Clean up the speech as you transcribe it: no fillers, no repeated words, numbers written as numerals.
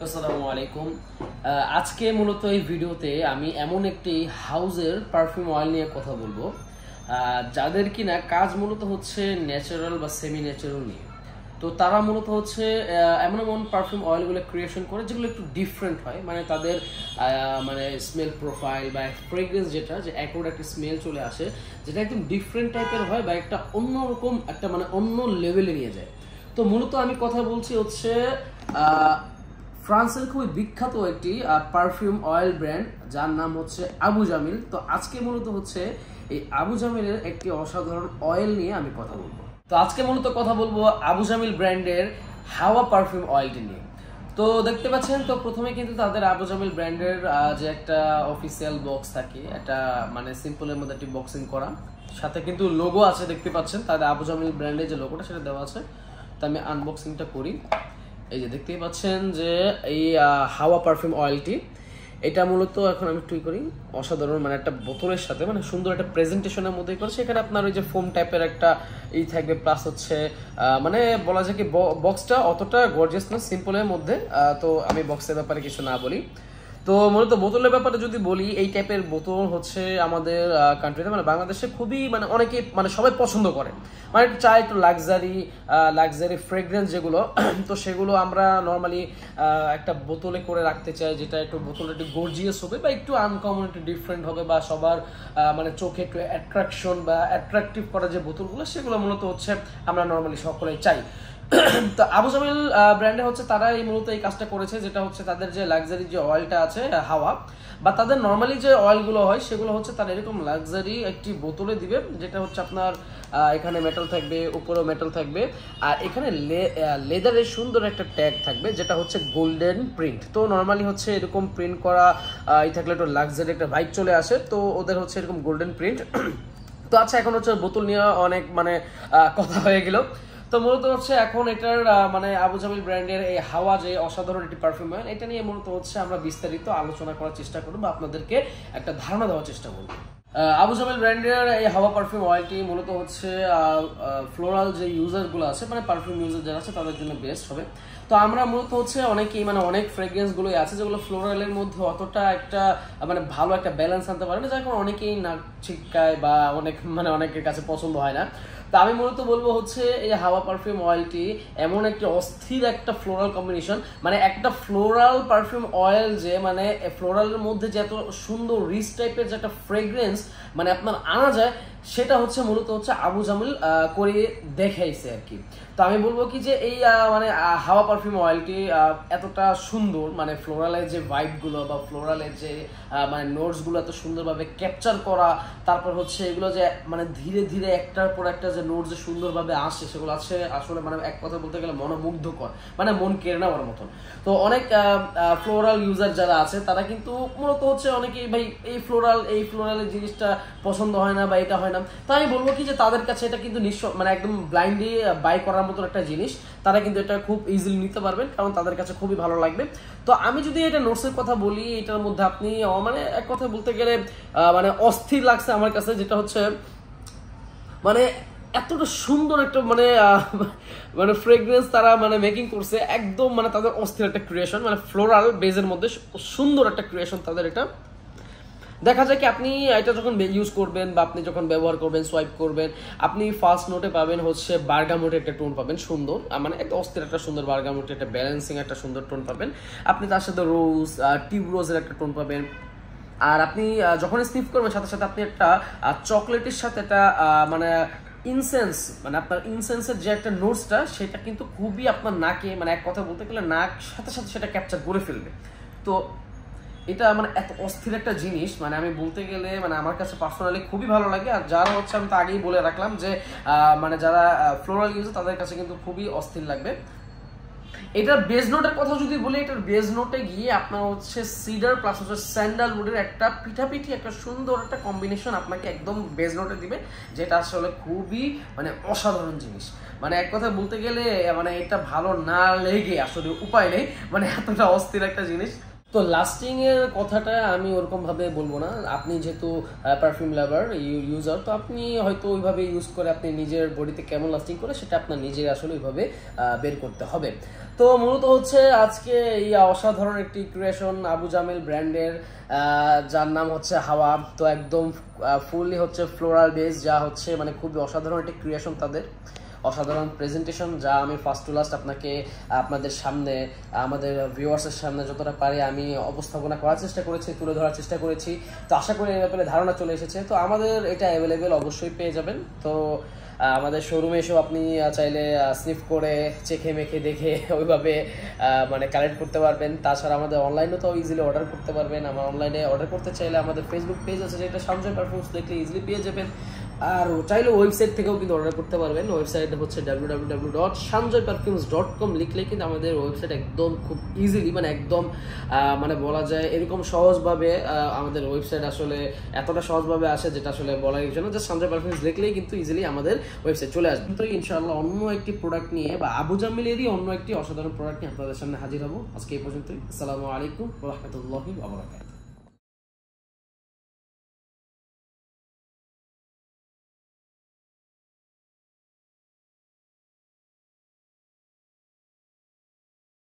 আসসালামু আলাইকুম। আজকে মূলত এই ভিডিওতে আমি এমন একটি হাউজের পারফিউম অয়েল নিয়ে কথা বলবো যাদের কিনা কাজ মূলত হচ্ছে ন্যাচারাল বা সেমি ন্যাচারাল নিয়ে। তো তারা মূলত হচ্ছে এমন এমন পারফিউম অয়েলগুলো ক্রিয়েশন করে যেগুলো একটু ডিফারেন্ট হয়, মানে তাদের মানে স্মেল প্রোফাইল বা ফ্রেগ্রেন্স যেটা যে একর একটা স্মেল চলে আসে, যেটা একদম ডিফারেন্ট টাইপের হয় বা একটা অন্যরকম একটা মানে অন্য লেভেলে নিয়ে যায়। তো মূলত আমি কথা বলছি হচ্ছে ফ্রান্সের খুবই বিখ্যাত একটি পারফিউম অয়েল ব্র্যান্ড যার নাম হচ্ছে আবু জামিল। তো আজকে মূলত হচ্ছে এই আবু জামিলের একটি অসাধারণ অয়েল নিয়ে আমি কথা বলবো। তো আজকে মূলত কথা বলবো আবু জামিল ব্র্যান্ডের হাওয়া পারফিউম অয়েলটি নিয়ে। তো দেখতে পাচ্ছেন, তো প্রথমে কিন্তু তাদের আবু জামিল ব্র্যান্ডের যে একটা অফিসিয়াল বক্স থাকে, একটা মানে সিম্পলের মধ্যে একটি বক্সিং করা, সাথে কিন্তু লোগো আছে, দেখতে পাচ্ছেন তাদের আবু জামিল ব্র্যান্ডের যে লোগোটা সেটা দেওয়া আছে। তো আমি আনবক্সিংটা করি। এই যে দেখতেই পাচ্ছেন যে এই হাওয়া পারফিউম অয়েলটি, এটা মূলত এখন আমি টুই করি অসাধারণ, মানে একটা বোতলের সাথে মানে সুন্দর একটা প্রেজেন্টেশনের মধ্যে করছে। এখানে আপনার ওই যে ফোম টাইপের একটা থাকবে, প্লাস হচ্ছে মানে বলা যায় কি বক্সটা অতটা গর্জিয়াস না, সিম্পলের মধ্যে। তো আমি বক্সের ব্যাপারে কিছু না বলি। তো মূলত বোতলের ব্যাপারে যদি বলি, এই টাইপের বোতল হচ্ছে আমাদের কান্ট্রিতে মানে বাংলাদেশে খুবই মানে অনেকে মানে সবাই পছন্দ করে, মানে একটু চাই একটু লাক্সারি ফ্রেগ্রেন্স যেগুলো তো সেগুলো আমরা নর্মালি একটা বোতলে করে রাখতে চাই, যেটা একটু বোতলে একটু গর্জিয়াস হবে বা একটু আনকমন একটু ডিফারেন্ট হবে বা সবার মানে চোখে একটু অ্যাট্রাকশন বা অ্যাট্রাকটিভ করা যে বোতলগুলো সেগুলো মূলত হচ্ছে আমরা নর্মালি সকলেই চাই। তো আবু জামিল ব্র্যান্ডে হচ্ছে তারা এই মূলত এই কাজটা করেছে, যেটা হচ্ছে তাদের যে লাক্সারি যে অয়েলটা আছে হাওয়া, বা তাদের নর্মালি যে অয়েলগুলো হয় সেগুলো হচ্ছে তারা এরকম লাক্সারি একটি বোতলে দিবে, যেটা হচ্ছে আপনার এখানে মেটাল থাকবে, উপরেও মেটাল থাকবে, আর এখানে লেদারের সুন্দর একটা ট্যাগ থাকবে যেটা হচ্ছে গোল্ডেন প্রিন্ট। তো নর্মালি হচ্ছে এরকম প্রিন্ট করা এই থাকলে একটু লাক্সারি একটা ভাইব চলে আসে, তো ওদের হচ্ছে এরকম গোল্ডেন প্রিন্ট। তো আচ্ছা, এখন হচ্ছে বোতল নিয়ে অনেক মানে কথা হয়ে গেল। তো মূলত হচ্ছে এখন এটার মানে আবু জামিল ব্র্যান্ডের এই হাওয়া যে অসাধারণ একটি পারফিউম অয়েল, এটা নিয়ে মূলত হচ্ছে আমরা বিস্তারিত আলোচনা করার চেষ্টা করবো বা আপনাদেরকে একটা ধারণা দেওয়ার চেষ্টা করবো। আবু জামিল ব্র্যান্ডের এই হাওয়া পারফিউম অয়েলটি মূলত হচ্ছে ফ্লোরাল যে ইউজারগুলো আছে, মানে পারফিউম ইউজার যারা আছে তাদের জন্য বেস্ট হবে। তো আমরা মূলত হচ্ছে অনেকেই মানে অনেক ফ্রেগ্রেন্সগুলোই আছে যেগুলো ফ্লোরালের মধ্যে অতটা একটা মানে ভালো একটা ব্যালেন্স আনতে পারে না, যার কারণে অনেকেই নাক ছিটকায় বা অনেক মানে অনেকের কাছে পছন্দ হয় না। তো আমি মূলত বলবো হচ্ছে এই হাওয়া পারফিউম অয়েলটি এমন একটা অস্থির একটা ফ্লোরাল কম্বিনেশন, মানে একটা ফ্লোরাল পারফিউম অয়েল যে মানে ফ্লোরালের মধ্যে যে এত সুন্দর রিচ টাইপের যে একটা ফ্রেগ্রেন্স মানে আপনার আনা যায়, সেটা হচ্ছে মূলত হচ্ছে আবু জামিল করে দেখাইছে আর কি। তো আমি বলবো কি যে এই মানে হাওয়া পারফিউম অয়েলটি এতটা সুন্দর, মানে ফ্লোরালের যে ভাইবগুলো বা ফ্লোরালের যে মানে নোটসগুলো এত সুন্দরভাবে ক্যাপচার করা, তারপর হচ্ছে এগুলো যে মানে ধীরে ধীরে একটার পর একটা যে নোটস যে সুন্দরভাবে আসে, সেগুলো আছে আসলে মানে এক কথা বলতে গেলে মনোমুগ্ধকর, মানে মন কেড়ে নেওয়ার মতন। তো অনেক ফ্লোরাল ইউজার যারা আছে তারা কিন্তু মূলত হচ্ছে অনেকেই ভাই এই ফ্লোরালের জিনিসটা পছন্দ হয় না বা এটা হয় না। তো আমি বলবো কি যে তাদের কাছে এটা কিন্তু মানে একদম ব্লাইন্ডলি বাই করার মতো একটা জিনিস, তারা কিন্তু এটা খুব ইজিলি নিতে পারবেন, কারণ তাদের কাছে খুবই ভালো লাগবে। তো আমি যদি এটা নোটসের কথা বলি, এটার মধ্যে আপনি মানে এক কথা বলতে গেলে মানে অস্থির লাগছে আমার কাছে, যেটা হচ্ছে মানে এতটা সুন্দর একটা মানে মানে ফ্রেগ্রেন্স তারা মানে মেকিং করছে, একদম মানে তাদের অস্থির একটা ক্রিয়েশন, মানে ফ্লোরাল বেজের মধ্যে সুন্দর একটা ক্রিয়েশন তাদের। এটা দেখা যায় কি আপনি এটা যখন ইউজ করবেন বা আপনি যখন ব্যবহার করবেন, সোয়াইপ করবেন, আপনি ফার্স্ট নোটে পাবেন হচ্ছে বার্গামোটে একটা টোন পাবেন, সুন্দর মানে একটা অস্থির একটা সুন্দর বার্গামোটে একটা ব্যালেন্সিং একটা সুন্দর টোন পাবেন। আপনি তার সাথে রোজ টিউব রোজের একটা টোন পাবেন। আর আপনি যখন স্নিফ করবেন সাথে সাথে আপনি একটা চকলেটের সাথে একটা মানে ইনসেন্স, মানে আপনার ইনসেন্সের যে একটা নোটসটা সেটা কিন্তু খুবই আপনার নাকে মানে এক কথা বলতে গেলে নাক সাথে সাথে সেটা ক্যাপচার করে ফেলবে। তো এটা মানে এত অস্থির একটা জিনিস, মানে আমি বলতে গেলে মানে আমার কাছে পার্সোনালি খুবই ভালো লাগে। আর যারা হচ্ছে আমি তো আগেই বলে রাখলাম যে মানে যারা ফ্লোরাল ইউজ তাদের কাছে কিন্তু খুবই অস্থির লাগবে। এটার বেজ নোটের কথা যদি বলি, এটার বেজ নোটে গিয়ে আপনার হচ্ছে সিডার প্লাস হচ্ছে স্যান্ডালউডের একটা পিঠাপিঠি একটা সুন্দর একটা কম্বিনেশন আপনাকে একদম বেজ নোটে দিবে, যেটা আসলে খুবই মানে অসাধারণ জিনিস। মানে এক কথা বলতে গেলে মানে এটা ভালো না লেগে আসলে উপায় নেই, মানে এতটা অস্থির একটা জিনিস। তো লাস্টিং এর কথাটা আমি ওরকম ভাবে বলবো না, আপনি যেহেতু পারফিউম লাভার ইউজার, তো আপনি হয়তো ওইভাবে ইউজ করে আপনি নিজের বডিতে কেমন লাস্টিং করে সেটা আপনার নিজের আসলে ওইভাবে বের করতে হবে। তো মূলত হচ্ছে আজকে এই অসাধারণ একটি ক্রিয়েশন আবু জামিল ব্র্যান্ডের, যার নাম হচ্ছে হাওয়া। তো একদম ফুললি হচ্ছে ফ্লোরাল বেস, যা হচ্ছে মানে খুবই অসাধারণ একটি ক্রিয়েশন, তাদের অসাধারণ প্রেজেন্টেশন, যা আমি ফার্স্ট টু লাস্ট আপনাদের সামনে, আমাদের ভিউয়ার্সের সামনে যতটা পারি আমি উপস্থাপনা করার চেষ্টা করেছি, তুলে ধরার চেষ্টা করেছি। তো আশা করি এই ব্যাপারে ধারণা চলে এসেছে। তো আমাদের এটা অ্যাভেলেবেল অবশ্যই পেয়ে যাবেন। তো আমাদের শোরুমে এসেও আপনি চাইলে স্নিফ করে চেখে মেখে দেখে ওইভাবে মানে কালেক্ট করতে পারবেন। তাছাড়া আমাদের অনলাইনেও তো ইজিলি অর্ডার করতে পারবেন। আমার অনলাইনে অর্ডার করতে চাইলে আমাদের ফেসবুক পেজ আছে, যেটা সঞ্জয় পারফিউমস দেখলে ইজিলি পেয়ে যাবেন। আর চাইলে ওয়েবসাইট থেকেও কিন্তু অর্ডার করতে পারবেন। ওয়েবসাইট হচ্ছে www.sanjoyperfumes.com লিখলে কিন্তু আমাদের ওয়েবসাইট একদম খুব ইজিলি, মানে একদম মানে বলা যায় এরকম সহজভাবে আমাদের ওয়েবসাইট আসলে এতটা সহজভাবে আসে যেটা আসলে বলার জন্য, যে সঞ্জয় পারফিউমস লিখলেই কিন্তু ইজিলি আমাদের ওয়েবসাইট চলে আসবে। তো ইনশাআল্লাহ অন্য একটি প্রোডাক্ট নিয়ে বা আবু জামিলেরই অন্য একটি অসাধারণ প্রোডাক্ট নিয়ে আপনাদের সামনে হাজির হবো। আজকে এই পর্যন্তই। আসসালামু আলাইকুম ওয়া রাহমাতুল্লাহি ওয়া বারাকাতুহু।